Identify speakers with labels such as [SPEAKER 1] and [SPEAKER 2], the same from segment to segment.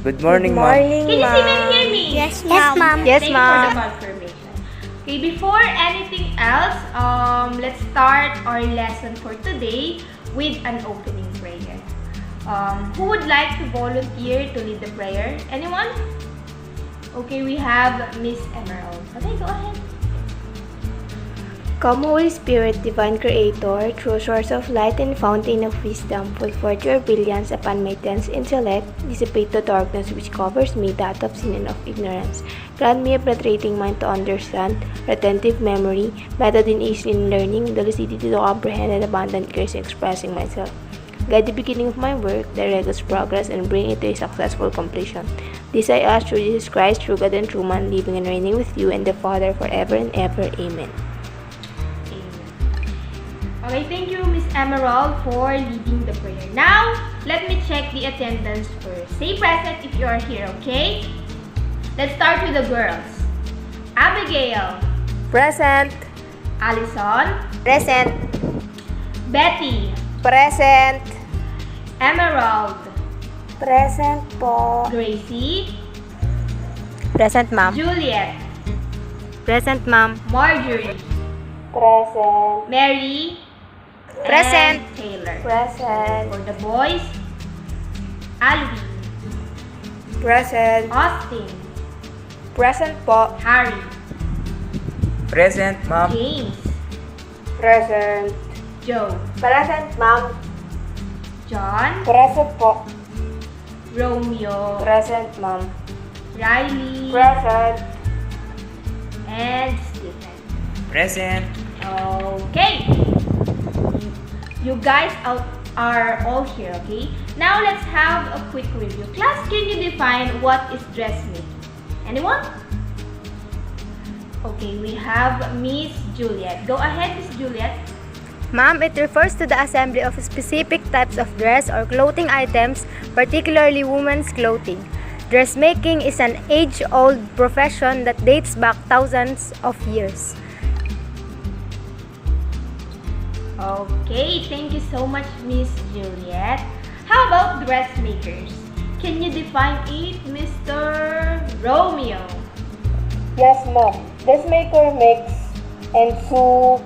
[SPEAKER 1] Good morning, ma'am.
[SPEAKER 2] Can you even hear me?
[SPEAKER 3] Yes, ma'am.
[SPEAKER 2] Thank you for the confirmation. Okay, before anything else, let's start our lesson for today with an opening prayer. Who would like to volunteer to lead the prayer? Anyone? Okay, we have Miss Emerald. Okay, go ahead.
[SPEAKER 3] Come, Holy Spirit, Divine Creator, true source of light and fountain of wisdom, put forth your brilliance upon my dense intellect, dissipate the darkness which covers me, that of sin and of ignorance. Grant me a penetrating mind to understand, retentive memory, method in easy in learning, the lucidity to comprehend, and abundant grace in expressing myself. Guide the beginning of my work, direct its progress, and bring it to a successful completion. This I ask through Jesus Christ, true God and true man, living and reigning with you and the Father forever and ever. Amen.
[SPEAKER 2] Okay, thank you, Miss Emerald, for leading the prayer. Now, let me check the attendance first. Say present if you are here, okay? Let's start with the girls. Abigail.
[SPEAKER 3] Present.
[SPEAKER 2] Allison.
[SPEAKER 3] Present.
[SPEAKER 2] Betty.
[SPEAKER 3] Present.
[SPEAKER 2] Emerald.
[SPEAKER 3] Present po.
[SPEAKER 2] Gracie.
[SPEAKER 3] Present, ma'am.
[SPEAKER 2] Juliet.
[SPEAKER 3] Present, ma'am.
[SPEAKER 2] Marjorie.
[SPEAKER 3] Present.
[SPEAKER 2] Mary.
[SPEAKER 3] Present.
[SPEAKER 2] And Taylor.
[SPEAKER 3] Present.
[SPEAKER 2] For the boys, Alvin.
[SPEAKER 3] Present.
[SPEAKER 2] Austin.
[SPEAKER 3] Present po.
[SPEAKER 2] Harry.
[SPEAKER 1] Present, ma'am.
[SPEAKER 2] James.
[SPEAKER 3] Present.
[SPEAKER 2] Joe.
[SPEAKER 3] Present, ma'am.
[SPEAKER 2] John.
[SPEAKER 3] Present po.
[SPEAKER 2] Romeo.
[SPEAKER 3] Present, ma'am.
[SPEAKER 2] Riley.
[SPEAKER 3] Present.
[SPEAKER 2] And Stephen.
[SPEAKER 1] Present.
[SPEAKER 2] Okay. You guys are all here, okay? Now let's have a quick review. Class, can you define what is dressmaking? Anyone? Okay, we have Miss Juliet. Go ahead, Miss Juliet.
[SPEAKER 4] Ma'am, it refers to the assembly of specific types of dress or clothing items, particularly women's clothing. Dressmaking is an age-old profession that dates back thousands of years.
[SPEAKER 2] Okay, thank you so much, Miss Juliet. How about dressmakers? Can you define it, Mr. Romeo?
[SPEAKER 3] Yes, ma'am. Dressmaker makes and sew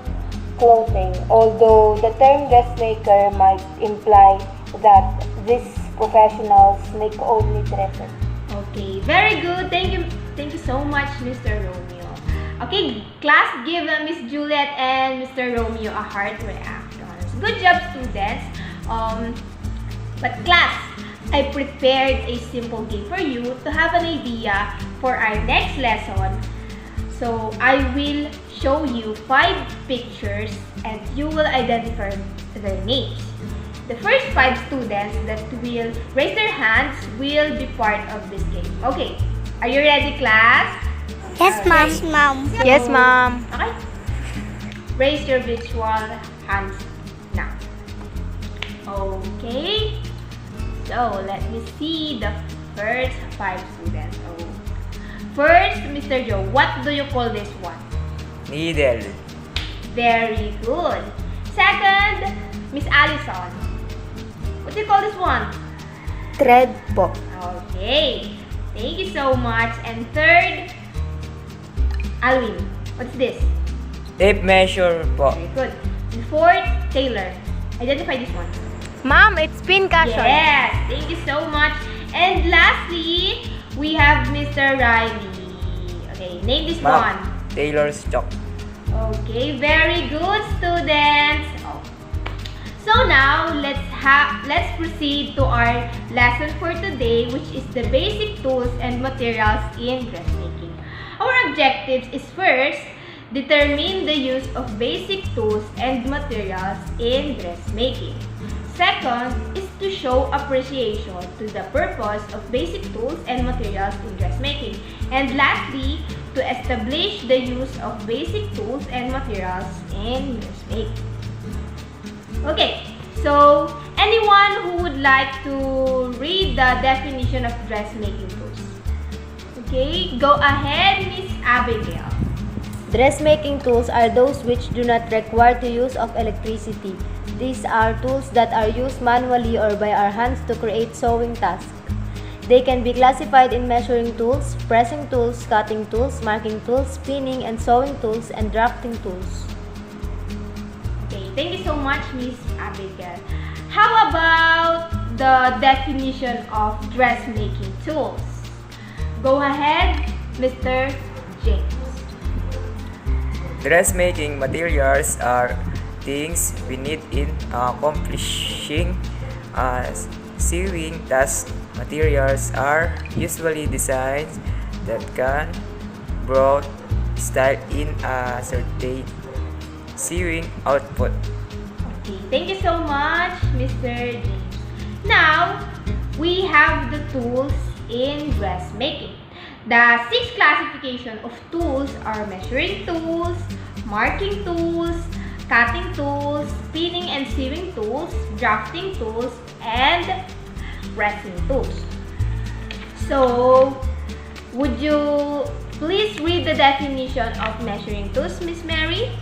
[SPEAKER 3] clothing, although the term dressmaker might imply that these professionals make only dresses.
[SPEAKER 2] Okay, very good. Thank you so much, Mr. Romeo. Okay, class, give Miss Juliet and Mr. Romeo a heart reactions. Good job, students. But class, I prepared a simple game for you to have an idea for our next lesson. So I will show you 5 pictures and you will identify their names. The first 5 students that will raise their hands will be part of this game. Okay, are you ready, class?
[SPEAKER 3] Yes, ma'am.
[SPEAKER 4] Yes, ma'am.
[SPEAKER 2] Okay. Raise your virtual hands now. Okay. So, let me see the first 5 students. Oh. First, Mr. Joe, what do you call this one?
[SPEAKER 1] Needle.
[SPEAKER 2] Very good. Second, Miss Allison. What do you call this one?
[SPEAKER 3] Thread po.
[SPEAKER 2] Okay. Thank you so much. And third, Alvin. What's this?
[SPEAKER 1] Tape measure po.
[SPEAKER 2] Very good. And fourth, Taylor. Identify this one.
[SPEAKER 4] Ma'am, it's pin cushion.
[SPEAKER 2] Yes. Thank you so much. And lastly, we have Mr. Riley. Okay, name this one.
[SPEAKER 1] Ma'am, Taylor's chalk.
[SPEAKER 2] Okay, very good, students. Oh. So now let's proceed to our lesson for today, which is the basic tools and materials in dressmaking. Our objectives is first, determine the use of basic tools and materials in dressmaking. Second is to show appreciation to the purpose of basic tools and materials in dressmaking. And lastly, to establish the use of basic tools and materials in dressmaking. Okay, so anyone who would like to read the definition of dressmaking tools? Okay, go ahead, Miss Abigail.
[SPEAKER 4] Dressmaking tools are those which do not require the use of electricity. These are tools that are used manually or by our hands to create sewing tasks. They can be classified in measuring tools, pressing tools, cutting tools, marking tools, spinning and sewing tools, and drafting tools.
[SPEAKER 2] Okay, thank you so much, Miss Abigail. How about the definition of dressmaking tools? Go ahead, Mr. James.
[SPEAKER 1] Dressmaking materials are things we need in accomplishing sewing tasks. Materials are usually designs that can broad style in a certain sewing output.
[SPEAKER 2] Okay, thank you so much, Mr. James. Now, we have the tools in dressmaking. The 6 classification of tools are measuring tools, marking tools, cutting tools, spinning and sewing tools, drafting tools, and pressing tools. So, would you please read the definition of measuring tools, Miss Mary?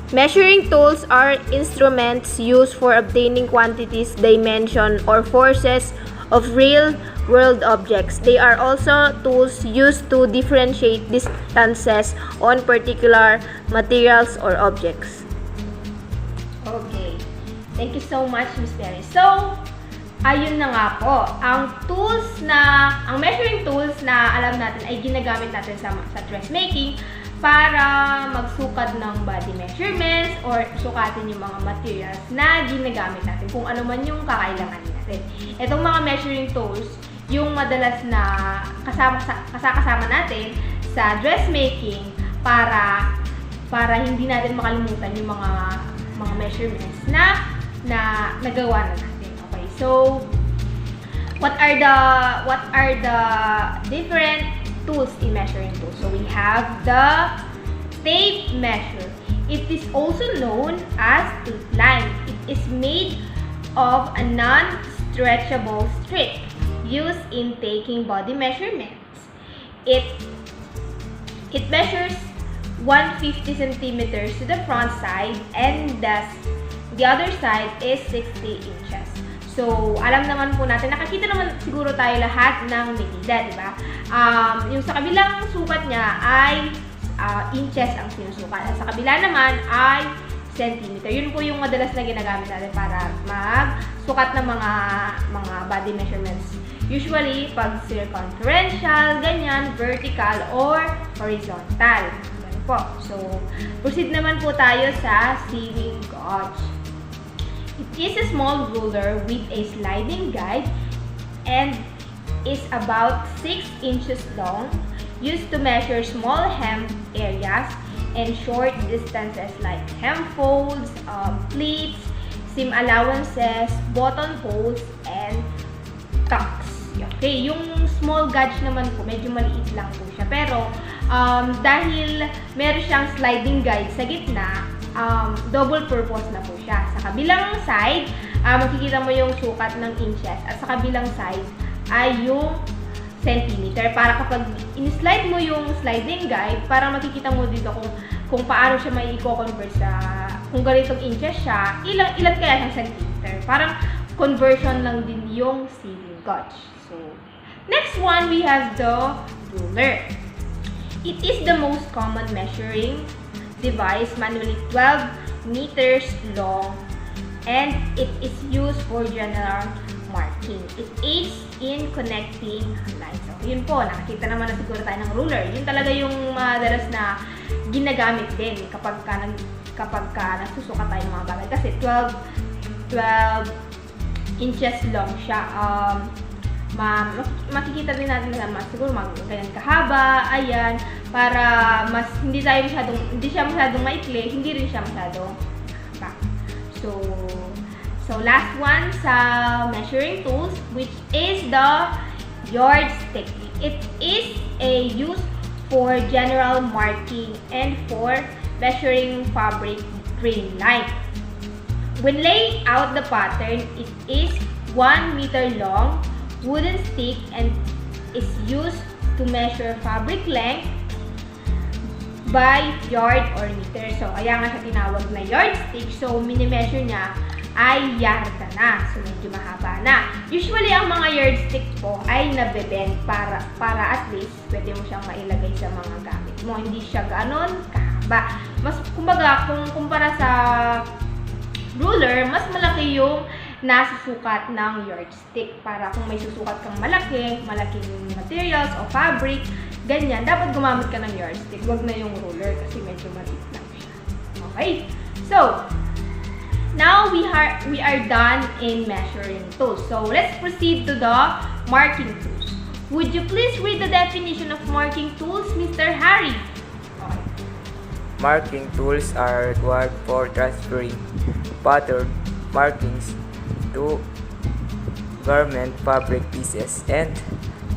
[SPEAKER 3] Measuring tools are instruments used for obtaining quantities, dimension, or forces of real-world objects. They are also tools used to differentiate distances on particular materials or objects.
[SPEAKER 2] Okay. Thank you so much, Miss Mary. So, ayun na nga po. Ang measuring tools na alam natin ay ginagamit natin sa dressmaking para magsukat ng body measurements or sukatin yung mga materials na ginagamit natin, kung ano man yung kakailangan natin. Itong mga measuring tools, yung madalas na kasama natin sa dressmaking para hindi natin makalimutan yung mga measurements na nagawa na natin. Okay, so what are the different tools in measuring tools? So we have the tape measure. It is also known as tape line. It is made of a non-stretchable strip used in taking body measurements. It measures 150 centimeters to the front side and the other side is 60 inches. So, alam naman po natin, nakakita naman siguro tayo lahat ng medida, di ba? Yung sa kabilang sukat niya ay inches ang sinusukat. At sa kabila naman ay centimeter. Yun po yung madalas na ginagamit natin para magsukat ng mga body measurements. Usually, pag circumferential, ganyan, vertical, or horizontal. Ganun po. So, proceed naman po tayo sa sewing gauge. It is a small ruler with a sliding guide and is about 6 inches long, used to measure small hem areas and short distances like hem folds, pleats, seam allowances, buttonholes, and tucks. Okay, yung small gauge naman po, medyo maliit lang po siya. Pero, dahil meron siyang sliding guide sa gitna, double purpose na po siya. Sa kabilang side, makikita mo yung sukat ng inches at sa kabilang side ay yung centimeter. Para kapag in-slide mo yung sliding guide, para makikita mo dito kung paano siya may i-convert sa, kung ganitong inches siya, ilan kaya siyang centimeter. Parang conversion lang din yung sewing gauge. So, next one, we have the ruler. It is the most common measuring device, manually 12 meters long, and it is used for general marking. It aids in connecting lines. So, yun po, nakakita naman na siguro tayo ng ruler. Yun talaga yung madalas na ginagamit din kapag nagsusukat tayo ng mga bagay. Kasi 12 inches long siya. Makikita din natin na siguro ganyan kahaba, ayan, para mas hindi siya masyadong maikli, hindi rin siya masyadong haba. So last one sa measuring tools, which is the yardstick. It is used for general marking and for measuring fabric grain line. When laying out the pattern, it is 1 meter long wooden stick and is used to measure fabric length by yard or meter. So, kaya nga siya tinawag na yardstick. So, mini-measure niya ay yarda na. So, medyo mahaba na. Usually, ang mga yardstick po ay nabebend para at least pwede mo siyang mailagay sa mga gamit mo. Hindi siya ganon kahaba. Mas, kumbaga, kung kumpara sa ruler, mas malaki yung nasusukat ng yardstick. Para kung may susukat kang malaking materials o fabric, ganyan, dapat gumamit ka ng yardstick. Huwag na yung ruler kasi medyo maliit lang siya. Okay? So, now we are done in measuring tools. So, let's proceed to the marking tools. Would you please read the definition of marking tools, Mr. Harry? Okay.
[SPEAKER 1] Marking tools are required for transferring pattern markings to garment fabric pieces and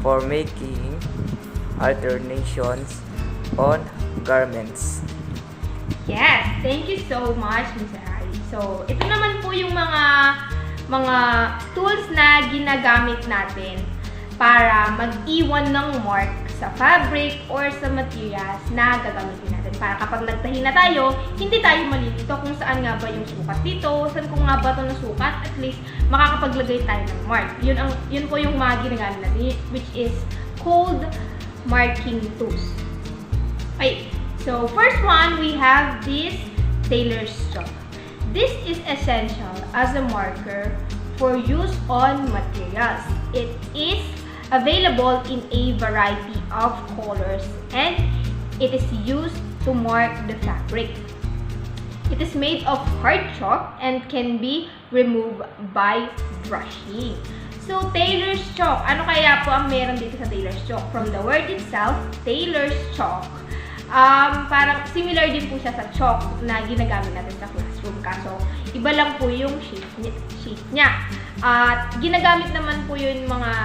[SPEAKER 1] for making alternations on garments.
[SPEAKER 2] Yes, thank you so much, Mr. Harry. So, ito naman po yung mga tools na ginagamit natin para mag-iwan ng mark sa fabric or sa materials na gagamitin natin. Para kapag nagtahi na tayo, hindi tayo malilito kung saan nga ba yung sukat dito, saan ko nga ba ito nasukat, at least makakapaglagay tayo ng mark. Yun po yung mga ginagamit natin, which is called marking tools. Okay, so first one, we have this tailor's chalk. This is essential as a marker for use on materials. It is available in a variety of colors and it is used to mark the fabric. It is made of hard chalk and can be removed by brushing. So, tailor's chalk. Ano kaya po ang meron dito sa tailor's chalk? From the word itself, tailor's chalk. Parang similar din po siya sa chalk na ginagamit natin sa classroom. Kaso, iba lang po yung shape niya. At ginagamit naman po yun mga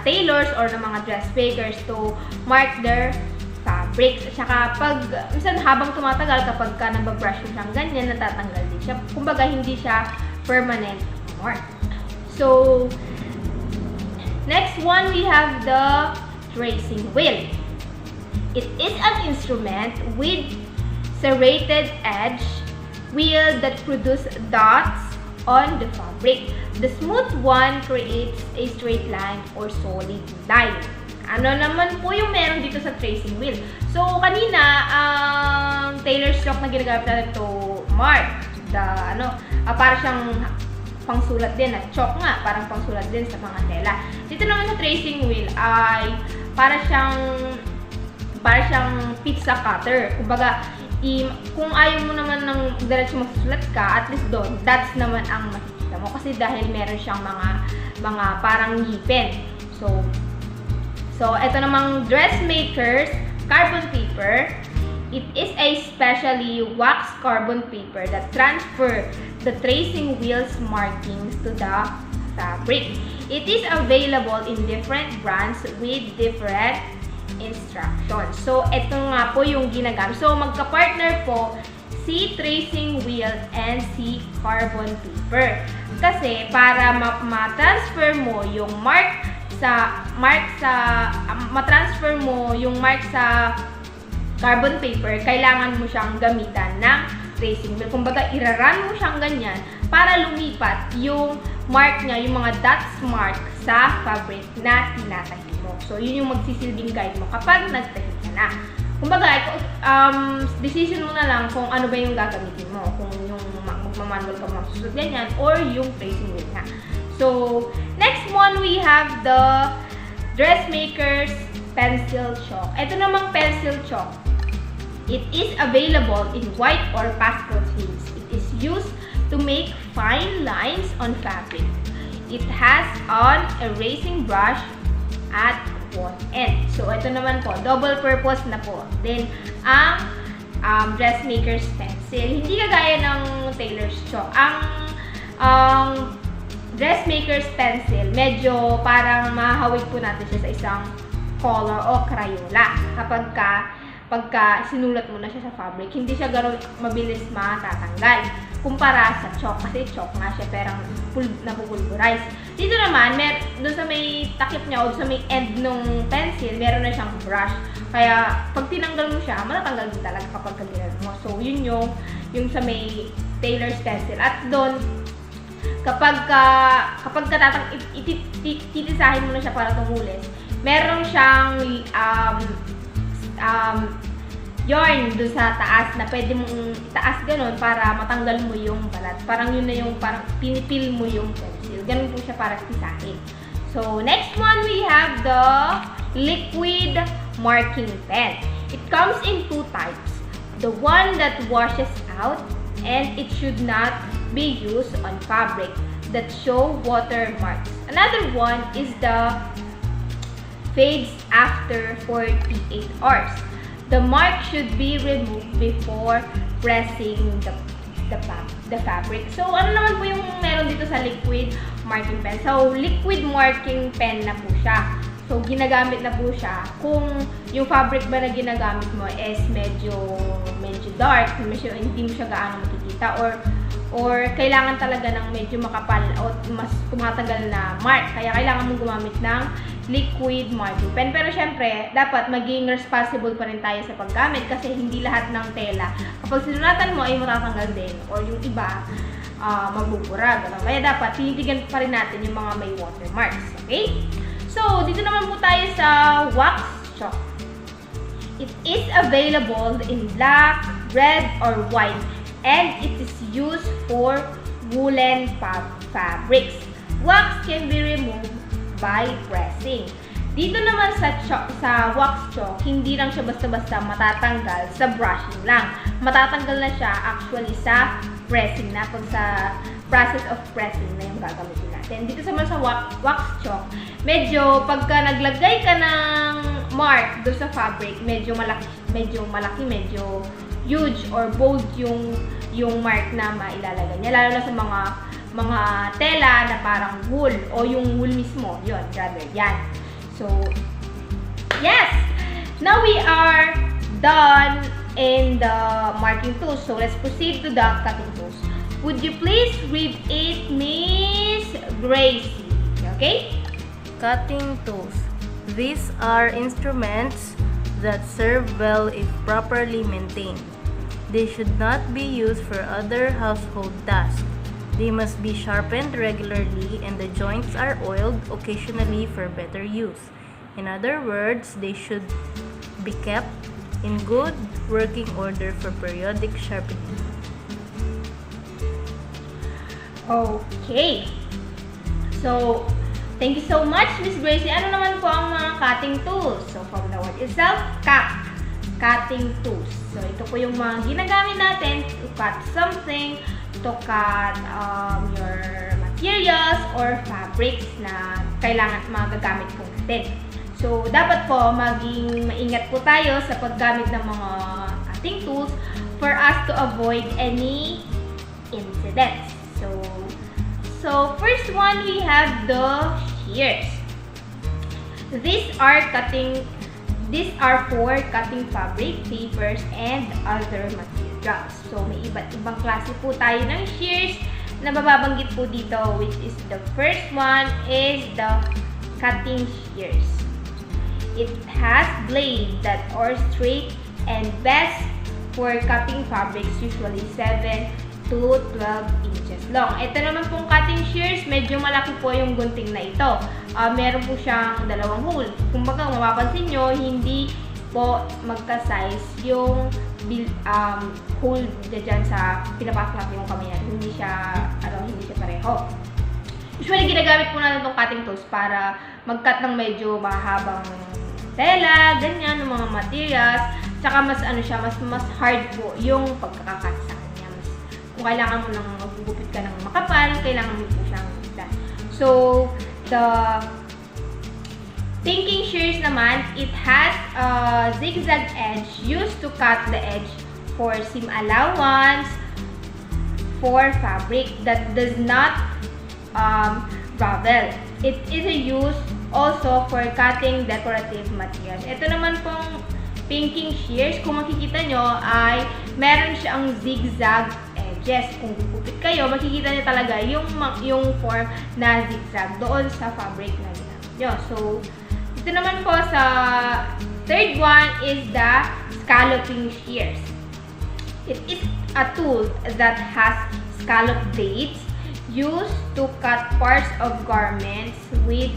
[SPEAKER 2] tailors or ng mga dressmakers to mark their fabrics. At saka minsan habang tumatagal, kapag ka nababrush mo siyang ganyan, natatanggal din siya. Kumbaga, hindi siya permanent mark. So, next one, we have the tracing wheel. It is an instrument with serrated edge wheel that produces dots on the fabric. The smooth one creates a straight line or solid line. Ano naman po yung meron dito sa tracing wheel? So, kanina, ang tailor's chalk na ginagamit natin to mark para siyang pangsulat din at chalk nga, parang pangsulat din sa mga tela. Dito naman sa tracing wheel ay para siyang pizza cutter. Kumbaga, kung ayaw mo naman ng diretso magsusulat ka, at least doon, dots naman ang makikita mo. Kasi dahil meron siyang mga parang ngipin. So ito namang dressmakers carbon paper. It is a specially waxed carbon paper that transfer the tracing wheel's markings to the fabric. It is available in different brands with different instructions. So, ito nga po yung ginagamit. So, magka-partner po si tracing wheel and si carbon paper. Kasi, para ma-transfer mo yung ma-transfer mo yung mark sa carbon paper, kailangan mo siyang gamitan ng tracing wheel. Kumbaga, iraran mo siyang ganyan para lumipat yung mark niya, yung mga dots mark sa fabric na tinatahi mo. So, yun yung magsisilbing guide mo kapag nagtahi ka na. Kumbaga, decision mo na lang kung ano ba yung gagamitin mo. Kung yung magmamanual ka magsusunod ganyan or yung tracing wheel nga. So, next one, we have the dressmaker's pencil chalk. Ito namang pencil chalk. It is available in white or pastel shades. It is used to make fine lines on fabric. It has an erasing brush at one end. So, ito naman po, double purpose na po. Then, ang dressmaker's pencil. Hindi kagaya ng tailor's chalk. Ang dressmaker's pencil, medyo parang mahawig po natin siya sa isang color o crayola. Pagka sinulat mo na siya sa fabric, hindi siya gano'n mabilis matatanggal. Kumpara sa chalk, kasi chalk nga siya, pero napupulverize. Dito naman, doon sa may takip niya o sa may end ng pencil, meron na siyang brush. Kaya, pag tinanggal mo siya, matatanggal din talaga kapag kagano'n mo. So, yun yung sa may tailor's pencil. At doon, kapag titisahin mo na siya para tumulis, meron siyang yarn doon sa taas na pwede mong itaas ganun para matanggal mo yung balat. Parang yun na yung parang pinipil mo yung pencil. Ganun po siya para tisahin. So, next one, we have the liquid marking pen. It comes in two types. The one that washes out, and it should not be used on fabric that show watermarks. Another one is the fades after 48 hours. The mark should be removed before pressing the fabric. So, ano naman po yung meron dito sa liquid marking pen? So, liquid marking pen na po siya. So, ginagamit na po siya kung yung fabric ba na ginagamit mo is medyo dark, medyo hindi mo siya gaano makikita, or kailangan talaga ng medyo makapal o mas tumatagal na mark. Kaya kailangan mong gumamit ng liquid marking pen. Pero syempre, dapat maging responsible pa rin tayo sa paggamit kasi hindi lahat ng tela kapag sinulatan mo ay matatanggal din or yung iba magbubura. Kaya dapat tinitigan pa rin natin yung mga may watermarks. Okay? So, dito naman po tayo sa wax chalk. It is available in black, red, or white, and it is used for woolen fabrics. Wax can be removed by pressing. Dito naman sa wax chalk, hindi lang siya basta-basta matatanggal sa brushing lang. Matatanggal na siya actually sa pressing na, pag sa process of pressing na yung gagamitin natin. Dito sa wax chalk, medyo pagka naglagay ka ng mark doon sa fabric, medyo malaki, medyo huge or bold yung mark na mailalagay niya. Lalo na sa mga tela na parang wool o yung wool mismo. Yun, rather, yan. So, yes! Now we are done in the marking tools. So, let's proceed to the cutting tools. Would you please read it, Miss Gracie? Okay?
[SPEAKER 5] Cutting tools. These are instruments that serve well if properly maintained. They should not be used for other household tasks. They must be sharpened regularly and the joints are oiled occasionally for better use. In other words, they should be kept in good working order for periodic sharpening.
[SPEAKER 2] Okay. So, thank you so much, Miss Gracie. Ano naman po ang mga cutting tools? So, from the word itself, cutting tools. So, ito po yung mga ginagamit natin to cut something, to cut your materials or fabrics na kailangan magagamit po natin. So, dapat po maging maingat po tayo sa paggamit ng mga cutting tools for us to avoid any incidents. So first one, we have the shears. These are for cutting fabric, papers, and other materials. So may iba't ibang klase po tayo ng shears na mababanggit po dito, which is the first one is the cutting shears. It has blades that are straight and best for cutting fabrics, usually 7 to 12 inches long. Ito naman pong cutting shears, medyo malaki po yung gunting na ito. Meron po siyang dalawang hole. Kung baga, mapapansin nyo, hindi po magka-size yung hole dyan sa pinapasok natin yung kamay natin. Hindi siya pareho. Usually, ginagamit po natin itong cutting tools para mag-cut ng medyo mahabang tela, ganyan, ng mga materials. Tsaka mas hard po yung pagkakakat sa kanya. Kung kailangan mo nang magugupit ka ng makapal, kailangan mo po siyang isdan. So, the pinking shears naman, it has a zigzag edge used to cut the edge for seam allowance for fabric that does not ravel. It is used also for cutting decorative materials. Ito naman pong pinking shears, kung makikita nyo, ay meron siyang zigzag edges. Kung gugupit kayo, makikita niyo talaga yung form na zigzag doon sa fabric na ginamit nyo. So, ito naman po sa third one is the scalloping shears. It is a tool that has scallop blades used to cut parts of garments with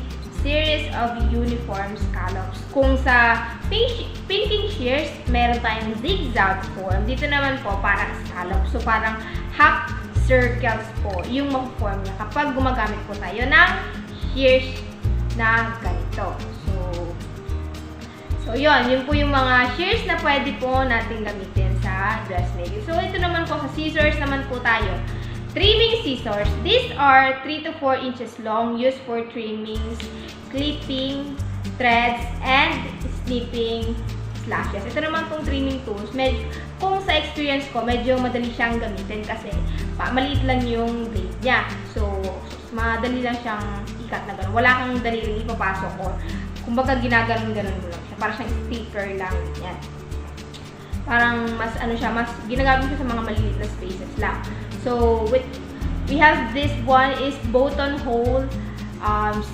[SPEAKER 2] series of uniform scallops. Kung sa pinking shears, meron tayong zigzag form. Dito naman po, parang scallop. So, parang half circles po yung ma-form niya kapag gumagamit po tayo ng shears na ganito. So yun po yung mga shears na pwede po natin gamitin sa dressmaking. So, ito naman po sa scissors naman po tayo. Trimming scissors. These are 3 to 4 inches long, used for trimmings, clipping, threads, and snipping slashes. Ito naman pong trimming tools. Kung sa experience ko, medyo madali siyang gamitin kasi maliit lang yung blade niya. So, madali lang siyang ikat na gano'n. Wala kang daliling ipapasok or kumbaga ginaganon-ganon mo lang siya. Parang siyang sticker lang. Yan. Parang mas ginagamit siya sa mga maliliit na spaces lang. So, we have this one is buttonhole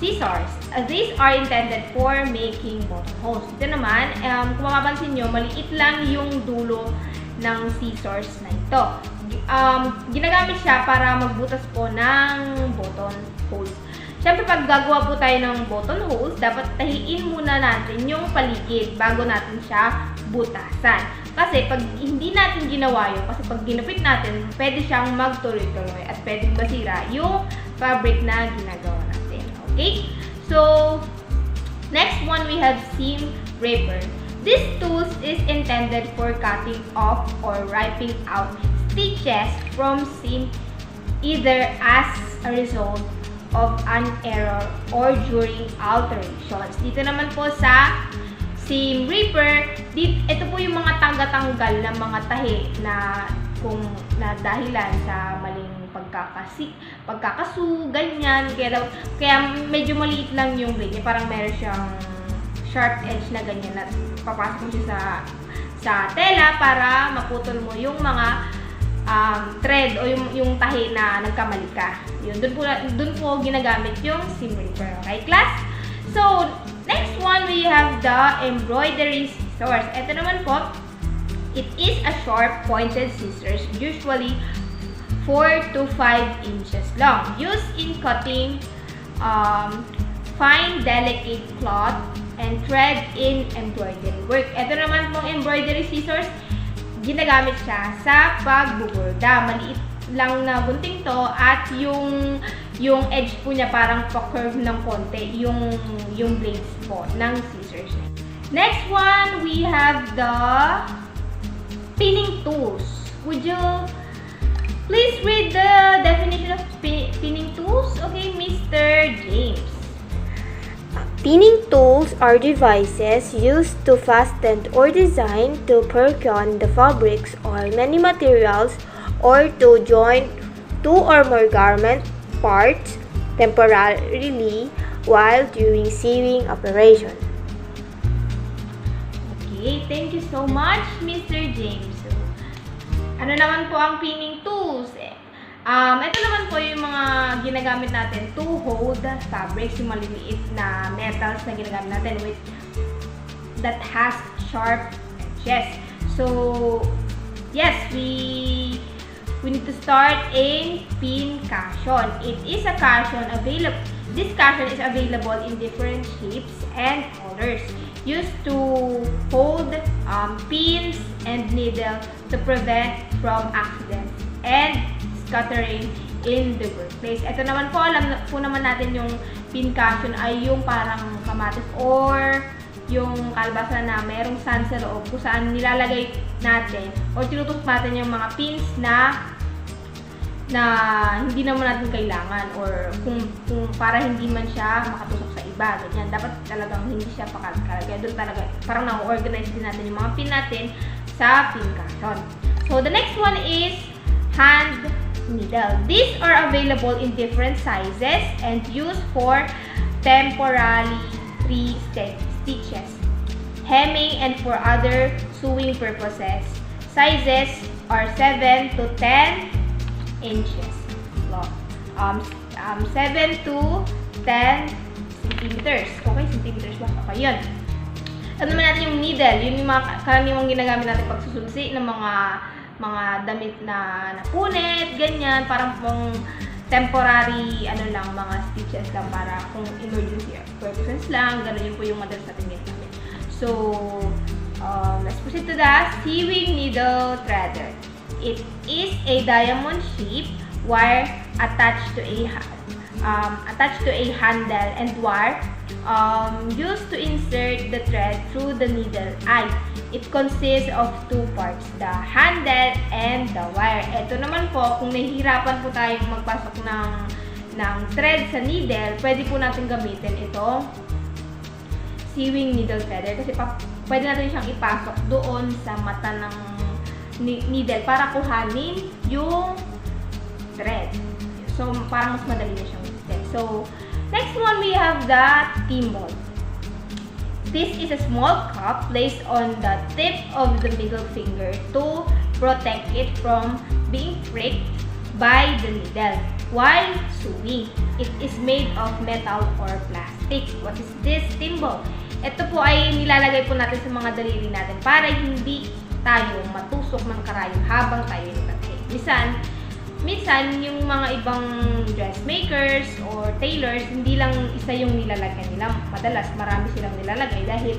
[SPEAKER 2] scissors. These are intended for making buttonholes. Ito naman, kung mapapansin nyo, maliit lang yung dulo ng scissors na ito. Ginagamit siya para magbutas po ng button holes. Siyempre, pag gagawa po tayo ng button holes, dapat tahiin muna natin yung paligid bago natin siya butasan. Kasi pag hindi natin ginawa yun, kasi pag ginupit natin, pwede siyang magtuloy-tuloy at pwedeng masira yung fabric na ginagawa natin. Okay? So, next one we have seam ripper. This tool is intended for cutting off or ripping out stitches from seam either as a result of an error or during alterations. Dito naman po sa seam ripper, ito po yung mga tanggal na mga tahi na dahilan sa maling pagkakasu, ganyan. Kaya medyo maliit lang yung blade niya. Parang meron siyang sharp edge na ganyan na papasok mo siya sa tela para maputol mo yung mga thread o yung tahi na nagkamali ka. Yun, dun po ginagamit yung seam ripper. Okay, class? So, next one, we have the embroidery scissors. Ito naman po, it is a sharp pointed scissors, usually 4 to 5 inches long, used in cutting fine delicate cloth and thread in embroidery work. Ito naman pong embroidery scissors, ginagamit siya sa pagbuborda. Maliit lang na gunting to at yung edge po niya parang pa-curve ng konti yung blades po ng scissors. Next one, we have the pinning tools. Would you please read the definition of pinning tools? Okay, Mr. James.
[SPEAKER 3] Pinning tools are devices used to fasten or design to percussion the fabrics or many materials or to join two or more garment parts temporarily while doing sewing operation.
[SPEAKER 2] Okay, thank you so much, Mr. James. So, ano naman po ang pinning tools? Ito naman po yung mga ginagamit natin to hold fabrics, yung maliliit na metals na ginagamit natin that has sharp edges. So, yes, we need to start a pin cushion. It is a cushion available. This cushion is available in different shapes and colors, used to hold pins and needle to prevent from accidents and scattering in the workplace. Ito naman po, alam po naman natin yung pin cushion ay yung parang kamatis or yung kalbasa na merong sand sa loob kung saan nilalagay natin or tinutusok natin yung mga pins na hindi naman natin kailangan or kung para hindi man siya makatusok sa iba, ganyan. Dapat talagang hindi siya pakalkal. Kaya doon talaga parang na-organize din natin yung mga pin natin sa pin cushion. So, the next one is hand needle. These are available in different sizes and used for temporary stitches, hemming, and for other sewing purposes. Sizes are 7 to 10 inches long. 7 to 10 centimeters. Okay, centimeters lang. Okay, yun. Ano naman natin yung needle? Yun yung mga karaniwang ginagamit natin pagsusulsi ng mga mga damit na napunit, ganyan, parang pong temporary, mga stitches lang para kung emergency purposes lang, gano'n yun po yung madalas natin ginamit. So, let's proceed to the sewing needle threader. It is a diamond shape wire attached to a handle and wire used to insert the thread through the needle eye. It consists of two parts, the handle and the wire. Ito naman po, kung nahihirapan po tayong magpasok ng thread sa needle, pwede po natin gamitin itong sewing needle threader kasi pwede natin siyang ipasok doon sa mata ng needle para kuhanin yung thread. So, parang mas madali na siyang thread. So, next one we have the thimble. This is a small cup placed on the tip of the middle finger to protect it from being pricked by the needle while sewing. It is made of metal or plastic. What is this thimble? Ito po ay nilalagay po natin sa mga daliri natin para hindi tayo matusok ng karayom habang tayo nagtatay. Minsan, yung mga ibang dressmakers or tailors, hindi lang isa yung nilalagay nila. Madalas, marami silang nilalagay dahil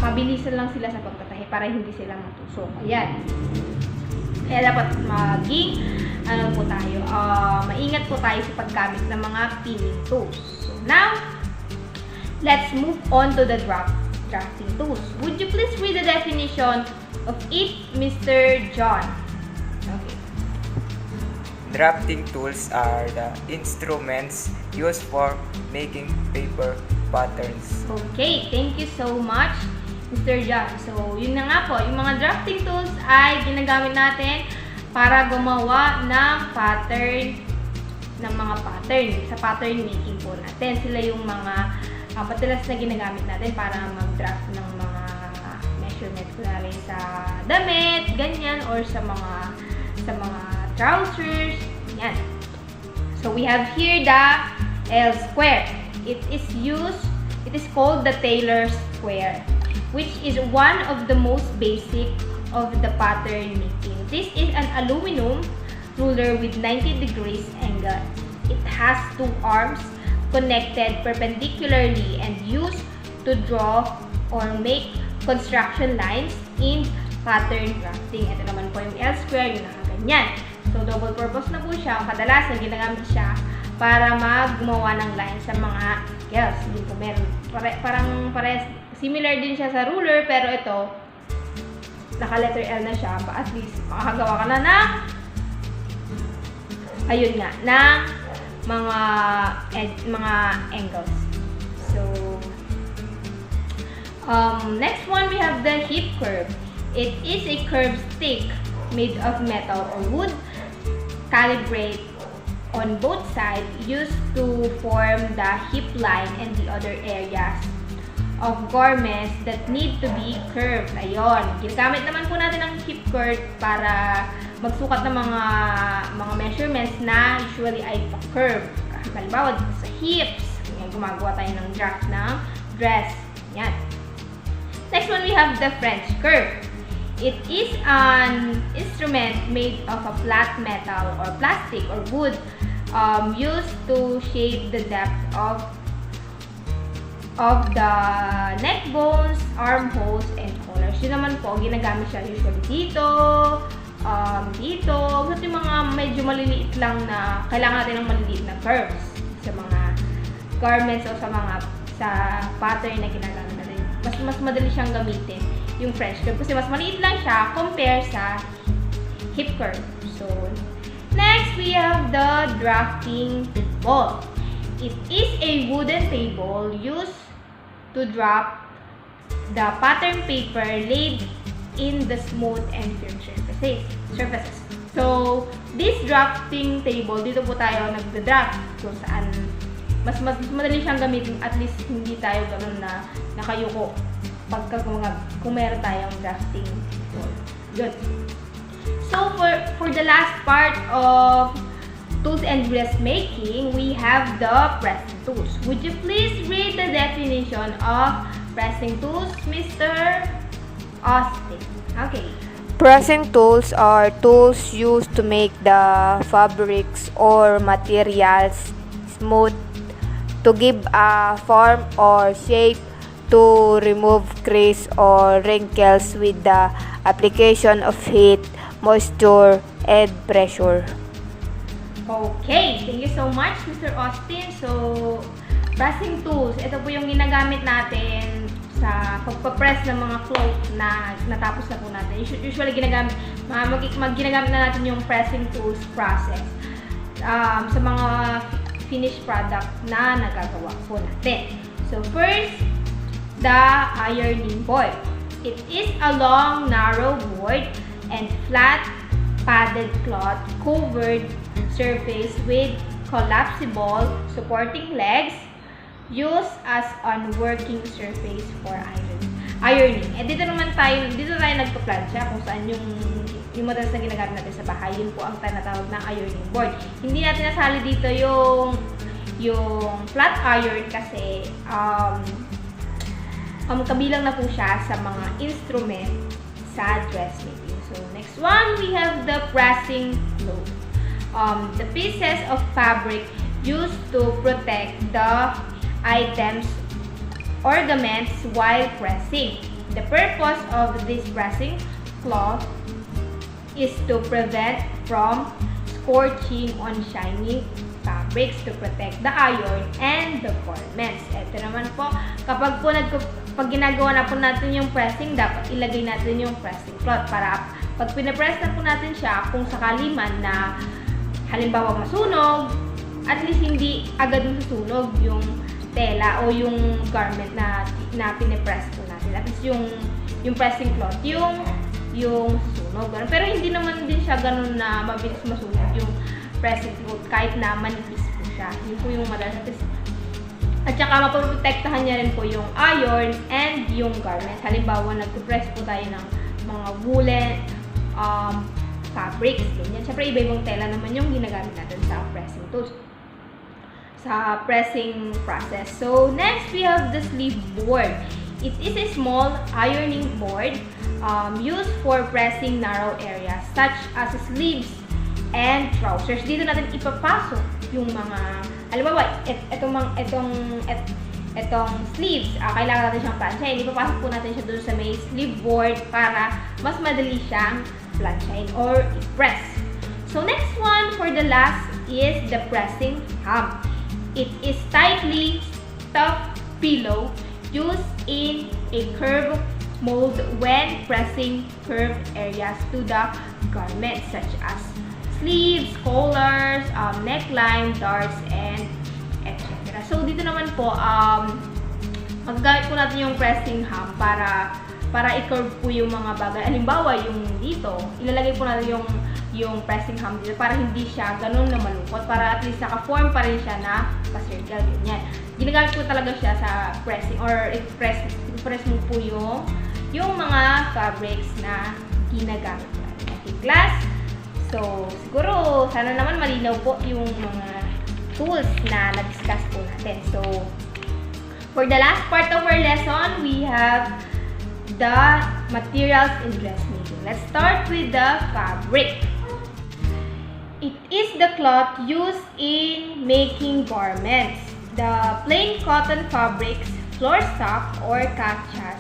[SPEAKER 2] mabilisan lang sila sa pagtatahi para hindi sila matusok. Ayan. Kaya dapat maingat po tayo sa paggamit ng mga pinning tools. So now, let's move on to the drafting tools. Would you please read the definition of each, Mr. John? Okay.
[SPEAKER 1] Drafting tools are the instruments used for making paper patterns.
[SPEAKER 2] Okay, thank you so much, Mr. John. So, yun na nga po, yung mga drafting tools ay ginagamit natin para gumawa ng pattern, sa pattern making po natin. Sila yung mga padalas na ginagamit natin para mag-draft ng mga measurements kunwari sa damit, ganyan, or sa mga trousers, yan. So we have here the L square. It is called the Taylor square, which is one of the most basic of the pattern making. This is an aluminum ruler with 90 degrees angle. It has two arms connected perpendicularly and used to draw or make construction lines in pattern drafting. Ito naman po yung L square, yung nakaganyan. So, double purpose na po siya. Kadalasan, ginagamit siya para gumawa ng line sa mga scales. Dito meron. Similar din siya sa ruler, pero ito, naka-letter L na siya. At least, makakagawa ka na ng mga angles. So, next one, we have the hip curve. It is a curved stick made of metal or wood, calibrate on both sides, used to form the hip line and the other areas of garments that need to be curved. Ayon, ginagamit naman po natin ang hip curve para magsukat ng mga measurements na usually ay pa-curve. Halimbawa, sa hips, gumagawa tayo ng draft ng dress. Yan. Next one, we have the French curve. It is an instrument made of a flat metal or plastic or wood used to shape the depth of the neck bones, armholes, and collars. Yun naman po, ginagamit siya usually dito, Basta yung mga medyo maliliit lang na, kailangan natin ng maliliit na curves sa mga garments o sa pattern na ginagamit natin. Mas madali siyang gamitin yung French curve kasi mas maliit lang siya compare sa hip curve. So, next we have the drafting table. It is a wooden table used to draft the pattern paper laid in the smooth and firm surfaces. So, this drafting table, dito po tayo nagda-draft kung saan mas madali siyang gamitin, at least hindi tayo gano'n na nakayuko kung meron tayong drafting tool. Good. So, for the last part of tools and dressmaking, we have the pressing tools. Would you please read the definition of pressing tools, Mr. Austin? Okay.
[SPEAKER 3] Pressing tools are tools used to make the fabrics or materials smooth, to give a form or shape, to remove crease or wrinkles with the application of heat, moisture, and pressure.
[SPEAKER 2] Okay, thank you so much, Mr. Austin. So, pressing tools, ito po yung ginagamit natin sa pagpapress ng mga cloth na natapos na po natin. Usually, ginagamit na natin yung pressing tools process sa mga finished product na nagagawa po natin. So, first, the ironing board. It is a long, narrow board and flat, padded cloth covered surface with collapsible supporting legs used as on working surface for ironing. Dito tayo nagpa-plancha kung saan yung madalas na ginagamit natin sa bahay. Yun po ang tinatawag na ironing board. Hindi natin nasali dito yung flat iron kasi kabilang na po siya sa mga instrument sa dressmaking. So, next one, we have the pressing cloth. The pieces of fabric used to protect the items, ornaments while pressing. The purpose of this pressing cloth is to prevent from scorching on shining fabrics to protect the iron and the garments. Ito naman po, pag ginagawa na po natin yung pressing, dapat ilagay natin yung pressing cloth para pag pinapress na po natin siya, kung sakali man na halimbawa masunog, at least hindi agad masusunog yung tela o yung garment na pinapress po natin. At least yung pressing cloth, yung susunog. Pero hindi naman din siya ganun na mabilis masunog yung pressing cloth kahit na manipis po siya. Yun po yung madalas. At saka mapoprotektahan niya rin po yung iron and yung garment. Halimbawa, nagpo-press po tayo ng mga woolen fabrics, ganyan. Siyempre, iba-ibang tela naman yung ginagamit natin sa pressing tools, sa pressing process. So, next, we have the sleeve board. It is a small ironing board used for pressing narrow areas such as sleeves and trousers. Dito natin ipapasok yung mga, halimbawa, etong sleeves, kailangan natin siyang plansyahin. Ipapasok po natin siya doon sa may sleeve board para mas madali siyang plansyahin or press. So, next one for the last is the pressing ham. It is tightly stuffed pillow used in a curved mold when pressing curved areas to the garment such as sleeves, collars, neckline, darts, and etc. So, dito naman po, magagamit po natin yung pressing ham para i-curve po yung mga bagay. Halimbawa, yung dito, ilalagay po natin yung pressing ham dito para hindi siya ganun na malungkot. Para at least naka-form pa rin siya na pa-circle. Ganyan. Ginagamit po talaga siya sa pressing or i-press mo po yung mga fabrics na ginagamit natin. Okay, class? So, siguro, sana naman malinaw po yung mga tools na na-discuss po natin. So, for the last part of our lesson, we have the materials in dressmaking. Let's start with the fabric. It is the cloth used in making garments. The plain cotton fabrics, floor stock, or cachas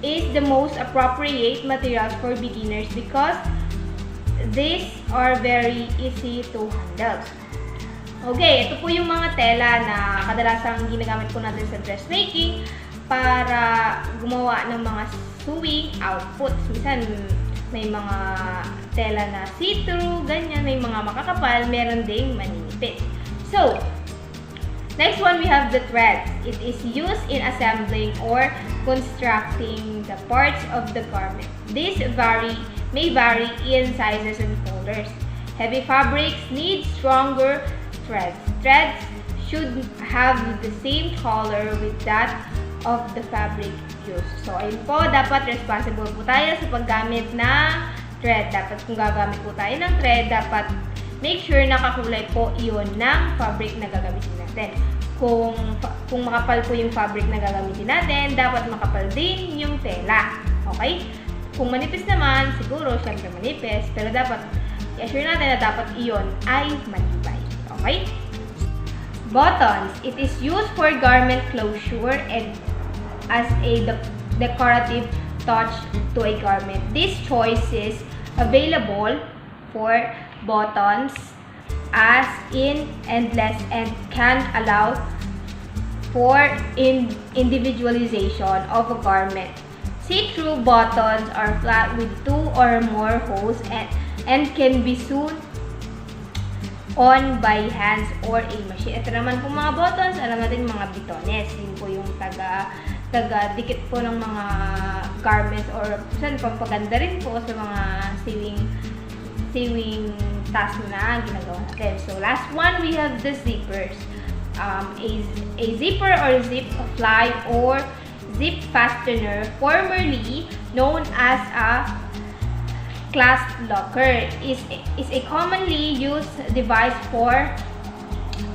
[SPEAKER 2] is the most appropriate materials for beginners because these are very easy to handle. Okay, ito po yung mga tela na kadalasang ginagamit po natin sa dressmaking para gumawa ng mga sewing outputs. Minsan, may mga tela na see-through, ganyan, may mga makakapal, meron ding maninipit. So, next one, we have the threads. It is used in assembling or constructing the parts of the garment. These may vary in sizes and colors. Heavy fabrics need stronger threads. Threads should have the same color with that of the fabric used. So, ayun po, dapat responsible po tayo sa paggamit ng thread. Dapat kung gagamit po tayo ng thread, dapat make sure na kakulay po iyon ng fabric na gagamitin natin. Kung makapal po yung fabric na gagamitin natin, dapat makapal din yung tela. Okay? Kung manipis naman, siguro syempre manipis. Pero dapat, i-assure natin na dapat iyon ay matibay. Okay? Buttons. It is used for garment closure and as a decorative touch to a garment. This choice is available for buttons as in endless and can allow for individualization of a garment. See-through buttons are flat with 2 or more holes and can be sewn on by hands or a machine. Ito naman po mga buttons, alam natin mga bitones. Yun po yung taga-dikit po ng mga garments or saan pampaganda rin po sa mga sewing task na ginagawa natin. So last one, we have the zippers. A zipper or zip fly or zip fastener, formerly known as a clasp locker, is a commonly used device for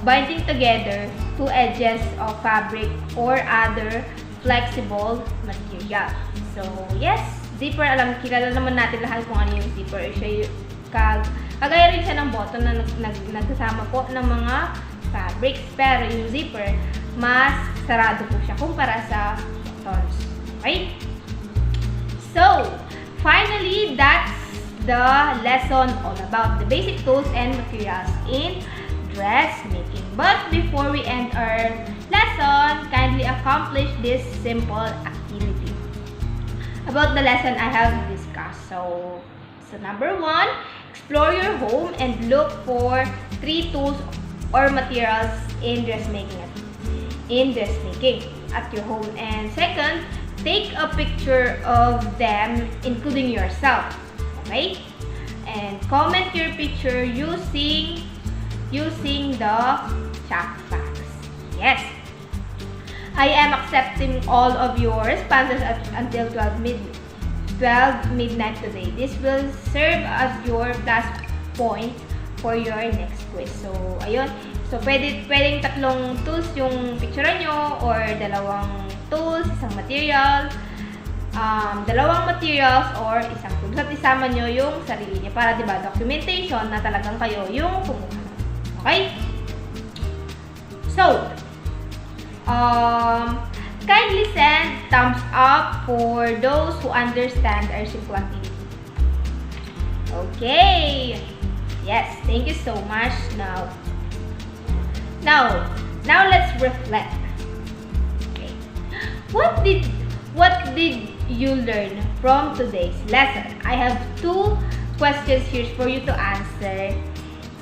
[SPEAKER 2] binding together two edges of fabric or other flexible material. So yes, zipper, kilala naman natin lahat kung ano yung zipper. Siya yung kagaya rin siya ng button na nagsasama po ng mga fabrics, pero yung zipper mas sarado po siya kumpara sa buttons. Okay? So finally, that's the lesson all about the basic tools and materials in dressmaking. But before we end our lesson, kindly accomplish this simple activity. About the lesson I have discussed. So number 1, explore your home and look for 3 tools or materials in dressmaking at your home. And second, take a picture of them, including yourself. Okay? And comment your picture using the chat box. Yes. I am accepting all of your responses until 12 midnight today. This will serve as your plus point for your next quiz. So, ayun. So, pwedeng 3 tools yung picture nyo or 2 tools, isang material, 2 materials or isang tools at isama nyo yung sarili nyo para diba documentation na talagang kayo yung kumuha. Okay? So, kindly send thumbs up for those who understand our simple activity. Okay. Yes, thank you so much. Now let's reflect. Okay. What did you learn from today's lesson? I have 2 questions here for you to answer,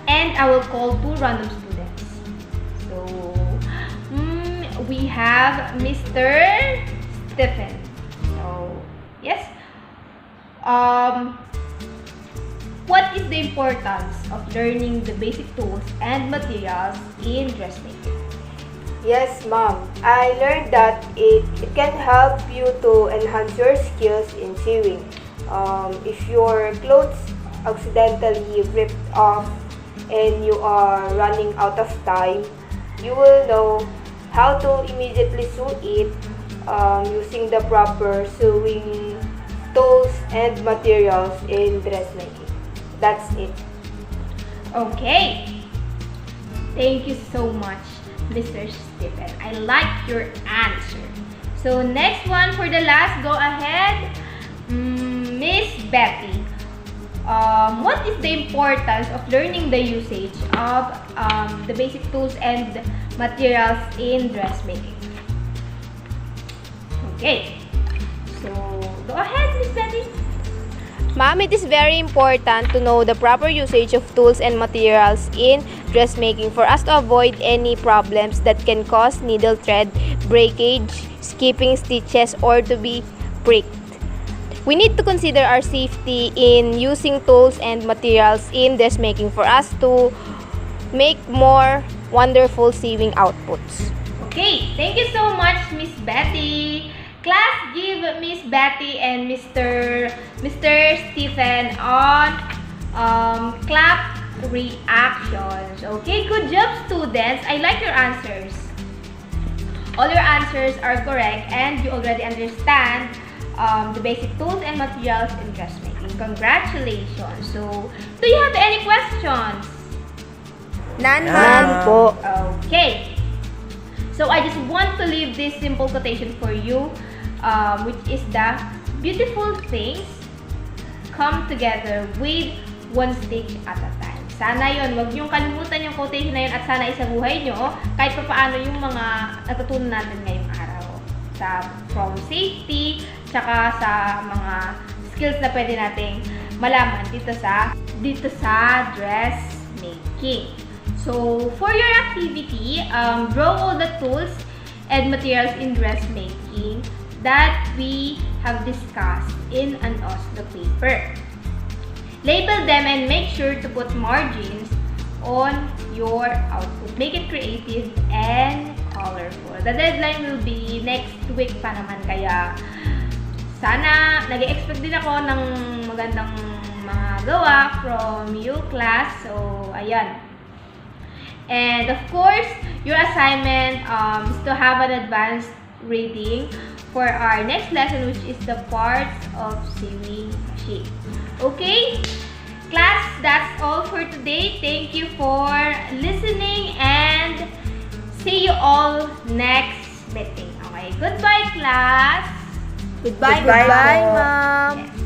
[SPEAKER 2] and I will call 2 random students. So, we have Mr. Stephen. So, yes. What is the importance of learning the basic tools and materials in dressmaking?
[SPEAKER 3] Yes, ma'am. I learned that it can help you to enhance your skills in sewing. If your clothes accidentally ripped off and you are running out of time, you will know how to immediately sew it using the proper sewing tools and materials in dressmaking. That's it.
[SPEAKER 2] Okay. Thank you so much, Mr. Stephen. I like your answer. So next one for the last, go ahead, Miss Betty. What is the importance of learning the usage of the basic tools and materials in dressmaking? Okay. So go ahead, Miss Betty.
[SPEAKER 3] Ma'am, it is very important to know the proper usage of tools and materials in dressmaking for us to avoid any problems that can cause needle thread breakage, skipping stitches, or to be pricked. We need to consider our safety in using tools and materials in dressmaking for us to make more wonderful sewing outputs.
[SPEAKER 2] Okay, thank you so much, Miss Betty. Class, give Miss Betty and Mr. Stephen on clap reactions. Okay, good job, students. I like your answers. All your answers are correct and you already understand the basic tools and materials in dressmaking. Congratulations! So, do you have any questions?
[SPEAKER 4] None,
[SPEAKER 1] None
[SPEAKER 3] po.
[SPEAKER 2] Okay. So, I just want to leave this simple quotation for you, which is the beautiful things come together with one stitch at a time. Sana yon, wag niyong kalimutan yung quotation na yun at sana isa buhay nyo kahit pa paano yung mga natutunan natin ngayong araw. From safety, tsaka sa mga skills na pwede nating malaman dito sa dressmaking. So, for your activity, draw all the tools and materials in dressmaking that we have discussed in an Oslo paper. Label them and make sure to put margins on your output. Make it creative and colorful. The deadline will be next week pa naman, kaya sana nag-expect din ako ng magandang mga gawa from you, class. So, ayan. And of course, your assignment is to have an advanced reading for our next lesson, which is the parts of sewing machine. Okay? Class, that's all for today. Thank you for listening and see you all next meeting. Okay, goodbye, class.
[SPEAKER 4] Goodbye, ma'am.
[SPEAKER 2] Yes.